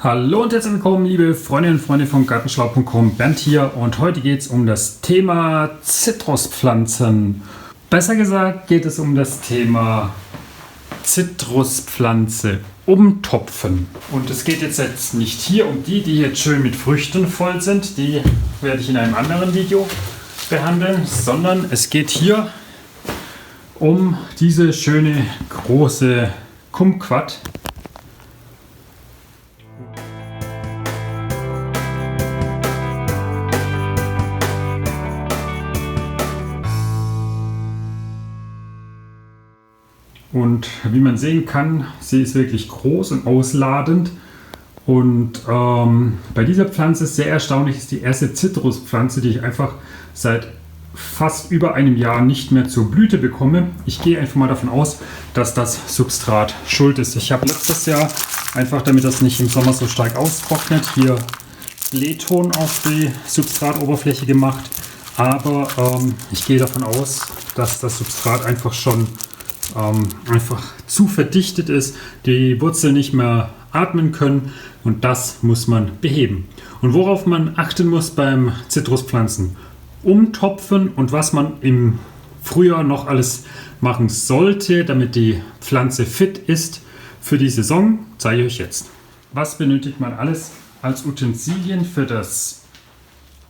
Hallo und herzlich willkommen, liebe Freundinnen und Freunde von Gartenschlau.com. Bernd hier und heute geht es um das Thema Zitruspflanzen. Besser gesagt geht es um das Thema Zitruspflanze umtopfen. Und es geht jetzt nicht hier um die jetzt schön mit Früchten voll sind, die werde ich in einem anderen Video behandeln, sondern es geht hier um diese schöne große Kumquat. Und wie man sehen kann, sie ist wirklich groß und ausladend. Und bei dieser Pflanze ist sehr erstaunlich, ist die erste Zitruspflanze, die ich einfach seit fast über einem Jahr nicht mehr zur Blüte bekomme. Ich gehe einfach mal davon aus, dass das Substrat schuld ist. Ich habe letztes Jahr, einfach damit das nicht im Sommer so stark austrocknet, hier Bleeton auf die Substratoberfläche gemacht. Aber ich gehe davon aus, dass das Substrat einfach schon einfach zu verdichtet ist, die Wurzeln nicht mehr atmen können und das muss man beheben. Und worauf man achten muss beim Zitruspflanzen umtopfen und was man im Frühjahr noch alles machen sollte, damit die Pflanze fit ist für die Saison, zeige ich euch jetzt. Was benötigt man alles als Utensilien für das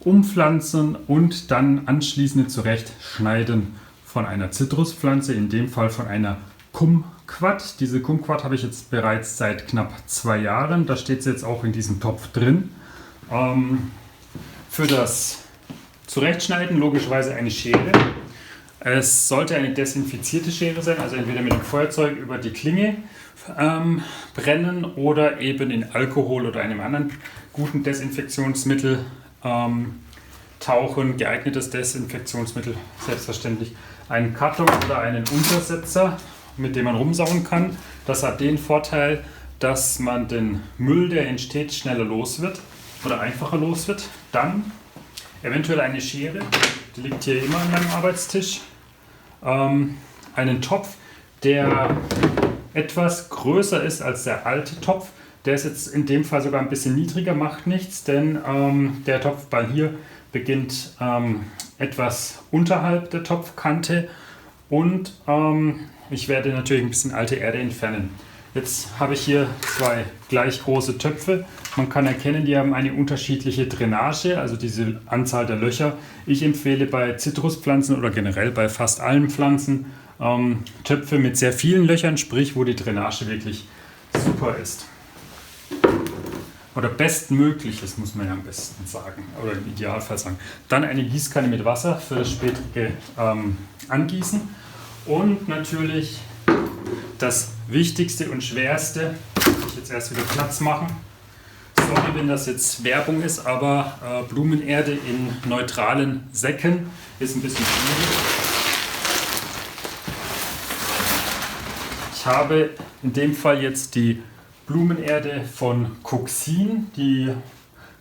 Umpflanzen und dann anschließende Zurechtschneiden von einer Zitruspflanze, in dem Fall von einer Kumquat. Diese Kumquat habe ich jetzt bereits seit knapp 2 Jahren. Da steht sie jetzt auch in diesem Topf drin. Für das Zurechtschneiden logischerweise eine Schere. Es sollte eine desinfizierte Schere sein, also entweder mit dem Feuerzeug über die Klinge brennen oder eben in Alkohol oder einem anderen guten Desinfektionsmittel tauchen. Geeignetes Desinfektionsmittel, selbstverständlich einen Karton oder einen Untersetzer, mit dem man rumsaugen kann. Das hat den Vorteil, dass man den Müll, der entsteht, schneller los wird oder einfacher los wird. Dann eventuell eine Schere, die liegt hier immer an meinem Arbeitstisch. Einen Topf, der etwas größer ist als der alte Topf. Der ist jetzt in dem Fall sogar ein bisschen niedriger, macht nichts, denn der Topfball hier beginnt etwas unterhalb der Topfkante und ich werde natürlich ein bisschen alte Erde entfernen. Jetzt habe ich hier 2 gleich große Töpfe. Man kann erkennen, die haben eine unterschiedliche Drainage, also diese Anzahl der Löcher. Ich empfehle bei Zitruspflanzen oder generell bei fast allen Pflanzen Töpfe mit sehr vielen Löchern, sprich wo die Drainage wirklich super ist. Oder bestmögliches, muss man ja am besten sagen, oder im Idealfall sagen. Dann eine Gießkanne mit Wasser für das spätere Angießen. Und natürlich das Wichtigste und Schwerste, ich jetzt erst wieder Platz machen. Sorry, wenn das jetzt Werbung ist, aber Blumenerde in neutralen Säcken ist ein bisschen schwierig. Ich habe in dem Fall jetzt die Blumenerde von Coxine, die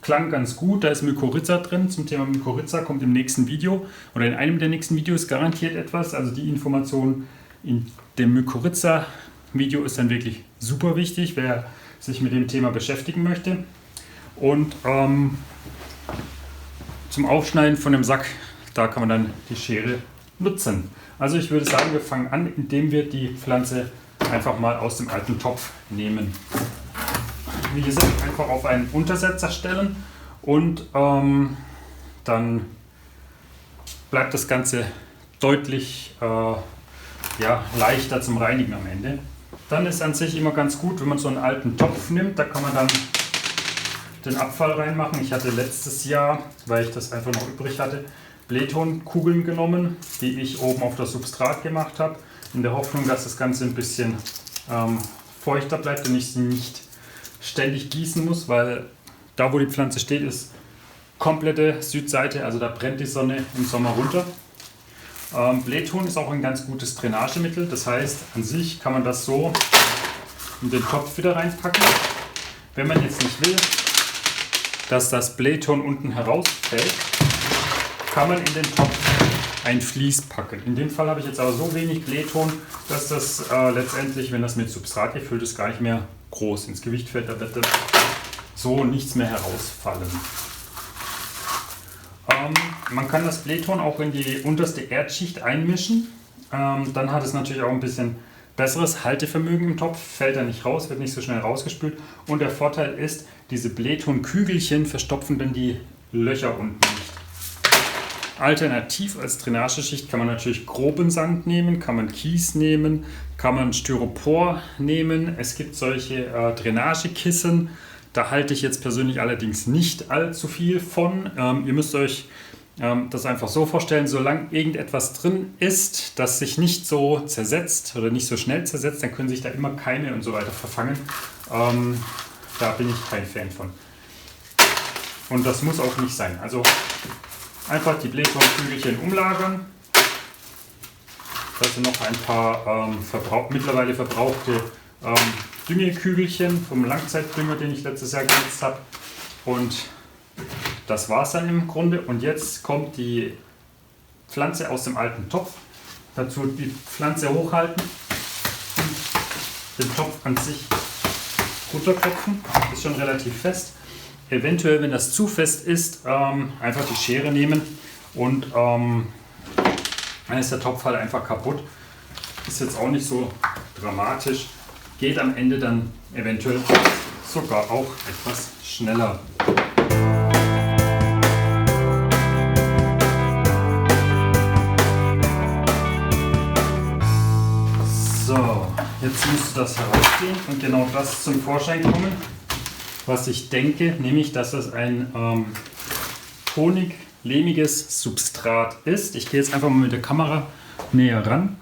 klang ganz gut, da ist Mykorrhiza drin. Zum Thema Mykorrhiza kommt im nächsten Video oder in einem der nächsten Videos garantiert etwas. Also die Information in dem Mykorrhiza-Video ist dann wirklich super wichtig, wer sich mit dem Thema beschäftigen möchte. Und zum Aufschneiden von dem Sack, da kann man dann die Schere nutzen. Also ich würde sagen, wir fangen an, indem wir die Pflanze einfach mal aus dem alten Topf nehmen. Wie gesagt, einfach auf einen Untersetzer stellen und dann bleibt das Ganze deutlich leichter zum Reinigen am Ende. Dann ist an sich immer ganz gut, wenn man so einen alten Topf nimmt, da kann man dann den Abfall reinmachen. Ich hatte letztes Jahr, weil ich das einfach noch übrig hatte, Bleetonkugeln genommen, die ich oben auf das Substrat gemacht habe, in der Hoffnung, dass das Ganze ein bisschen feuchter bleibt und ich sie nicht ständig gießen muss, weil da, wo die Pflanze steht, ist komplette Südseite, also da brennt die Sonne im Sommer runter. Bleeton ist auch ein ganz gutes Drainagemittel, das heißt, an sich kann man das so in den Topf wieder reinpacken. Wenn man jetzt nicht will, dass das Bleeton unten herausfällt, kann man in den Topf ein Vlies packen. In dem Fall habe ich jetzt aber so wenig Bleeton, dass das letztendlich, wenn das mit Substrat gefüllt ist, gar nicht mehr groß ins Gewicht fällt. Da wird das so nichts mehr herausfallen. Man kann das Blähton auch in die unterste Erdschicht einmischen. Dann hat es natürlich auch ein bisschen besseres Haltevermögen im Topf, fällt er nicht raus, wird nicht so schnell rausgespült. Und der Vorteil ist, diese Blähtonkügelchen verstopfen dann die Löcher unten nicht. Alternativ als Drainageschicht kann man natürlich groben Sand nehmen, kann man Kies nehmen, kann man Styropor nehmen. Es gibt solche Drainagekissen. Da halte ich jetzt persönlich allerdings nicht allzu viel von. Ihr müsst euch das einfach so vorstellen, solange irgendetwas drin ist, das sich nicht so zersetzt oder nicht so schnell zersetzt, dann können sich da immer Keime und so weiter verfangen. Da bin ich kein Fan von. Und das muss auch nicht sein. Also einfach die Blähtonkügelchen umlagern. Da sind noch ein paar mittlerweile verbrauchte Düngekügelchen vom Langzeitdünger, den ich letztes Jahr genutzt habe. Und das war es dann im Grunde. Und jetzt kommt die Pflanze aus dem alten Topf. Dazu die Pflanze hochhalten und den Topf an sich runterklopfen. Ist schon relativ fest. Eventuell, wenn das zu fest ist, einfach die Schere nehmen und dann ist der Topf halt einfach kaputt. Ist jetzt auch nicht so dramatisch. Geht am Ende dann eventuell sogar auch etwas schneller. So, jetzt müsste das herausgehen und genau das zum Vorschein kommen, was ich denke, nämlich dass es ein honig-lehmiges Substrat ist. Ich gehe jetzt einfach mal mit der Kamera näher ran.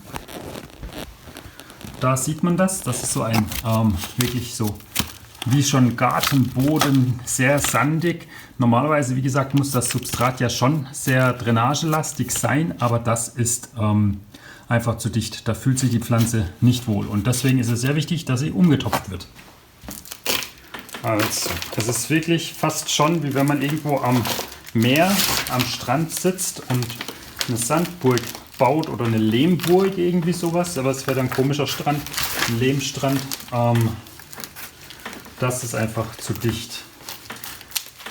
Da sieht man das. Das ist so ein wirklich so wie schon Gartenboden, sehr sandig. Normalerweise, wie gesagt, muss das Substrat ja schon sehr drainagelastig sein, aber das ist einfach zu dicht. Da fühlt sich die Pflanze nicht wohl und deswegen ist es sehr wichtig, dass sie umgetopft wird. Also, es ist wirklich fast schon, wie wenn man irgendwo am Meer, am Strand sitzt und eine Sandburg baut oder eine Lehmburg, irgendwie sowas. Aber es wäre dann ein komischer Strand, ein Lehmstrand. Das ist einfach zu dicht.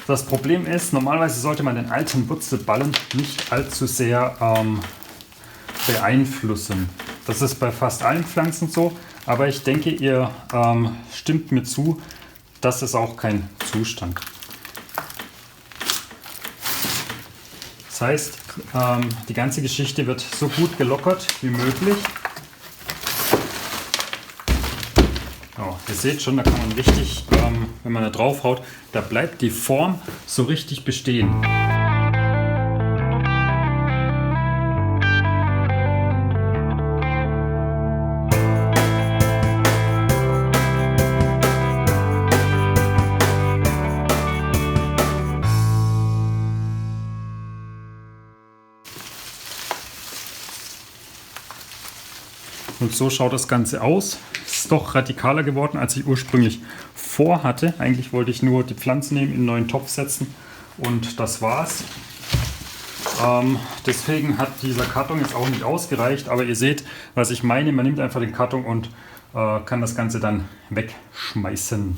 Das Problem ist, normalerweise sollte man den alten Wurzelballen nicht allzu sehr beeinflussen. Das ist bei fast allen Pflanzen so, aber ich denke, ihr stimmt mir zu, das ist auch kein Zustand. Das heißt, die ganze Geschichte wird so gut gelockert wie möglich. Oh, ihr seht schon, da kann man richtig, wenn man da drauf haut, da bleibt die Form so richtig bestehen. Und so schaut das Ganze aus. Es ist doch radikaler geworden, als ich ursprünglich vorhatte. Eigentlich wollte ich nur die Pflanzen nehmen, in einen neuen Topf setzen und das war's. Deswegen hat dieser Karton jetzt auch nicht ausgereicht, aber ihr seht, was ich meine. Man nimmt einfach den Karton und kann das Ganze dann wegschmeißen.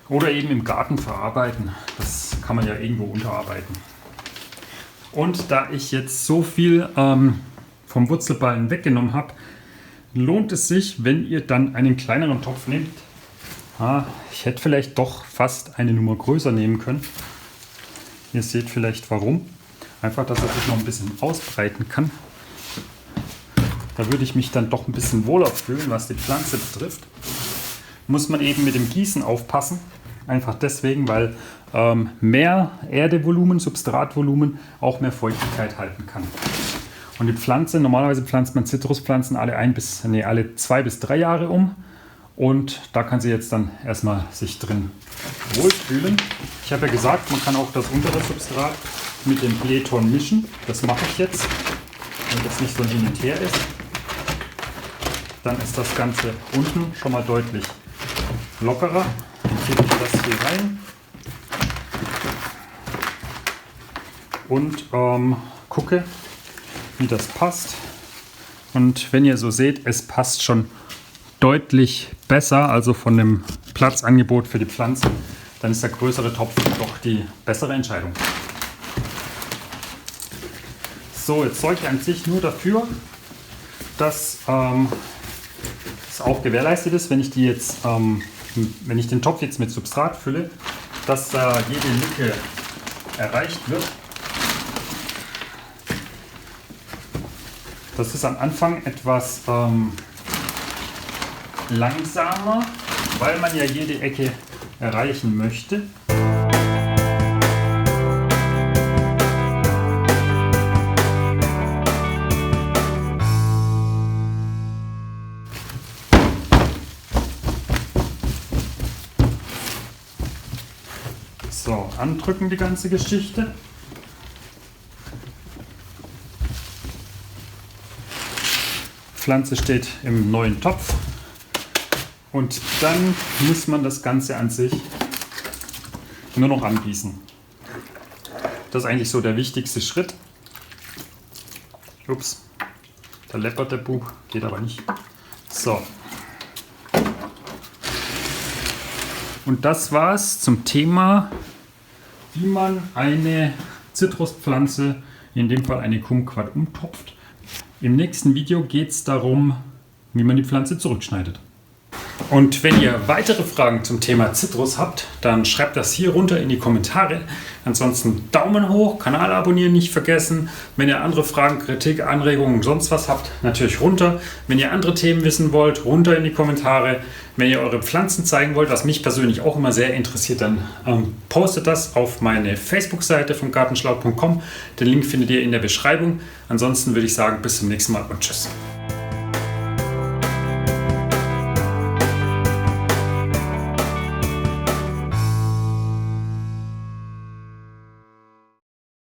Oder eben im Garten verarbeiten. Das kann man ja irgendwo unterarbeiten. Und da ich jetzt so viel vom Wurzelballen weggenommen habe, lohnt es sich, wenn ihr dann einen kleineren Topf nehmt. Ich hätte vielleicht doch fast eine Nummer größer nehmen können. Ihr seht vielleicht warum. Einfach, dass er sich noch ein bisschen ausbreiten kann. Da würde ich mich dann doch ein bisschen wohler fühlen, was die Pflanze betrifft. Muss man eben mit dem Gießen aufpassen. Einfach deswegen, weil mehr Erdevolumen, Substratvolumen auch mehr Feuchtigkeit halten kann. Und die Pflanze, normalerweise pflanzt man Zitruspflanzen alle 2 bis 3 Jahre um. Und da kann sie jetzt dann erstmal sich drin wohlfühlen. Ich habe ja gesagt, man kann auch das untere Substrat mit dem Blähton mischen. Das mache ich jetzt, wenn das nicht so hin und her ist. Dann ist das Ganze unten schon mal deutlich lockerer. Dann gebe ich das hier rein. Und gucke, wie das passt. Und wenn ihr so seht, es passt schon deutlich besser, also von dem Platzangebot für die Pflanze, dann ist der größere Topf doch die bessere Entscheidung. So, jetzt sorge ich an sich nur dafür, dass es auch gewährleistet ist, wenn ich den Topf jetzt mit Substrat fülle, dass jede Lücke erreicht wird. Das ist am Anfang etwas langsamer, weil man ja jede Ecke erreichen möchte. So, andrücken die ganze Geschichte. Pflanze steht im neuen Topf und dann muss man das Ganze an sich nur noch angießen. Das ist eigentlich so der wichtigste Schritt. Ups, da läppert der Bub, geht aber nicht. So. Und das war's zum Thema, wie man eine Zitruspflanze, in dem Fall eine Kumquat, umtopft. Im nächsten Video geht es darum, wie man die Pflanze zurückschneidet. Und wenn ihr weitere Fragen zum Thema Zitrus habt, dann schreibt das hier runter in die Kommentare. Ansonsten Daumen hoch, Kanal abonnieren nicht vergessen. Wenn ihr andere Fragen, Kritik, Anregungen, sonst was habt, natürlich runter. Wenn ihr andere Themen wissen wollt, runter in die Kommentare. Wenn ihr eure Pflanzen zeigen wollt, was mich persönlich auch immer sehr interessiert, dann postet das auf meine Facebook-Seite von gartenschlau.com. Den Link findet ihr in der Beschreibung. Ansonsten würde ich sagen, bis zum nächsten Mal und tschüss.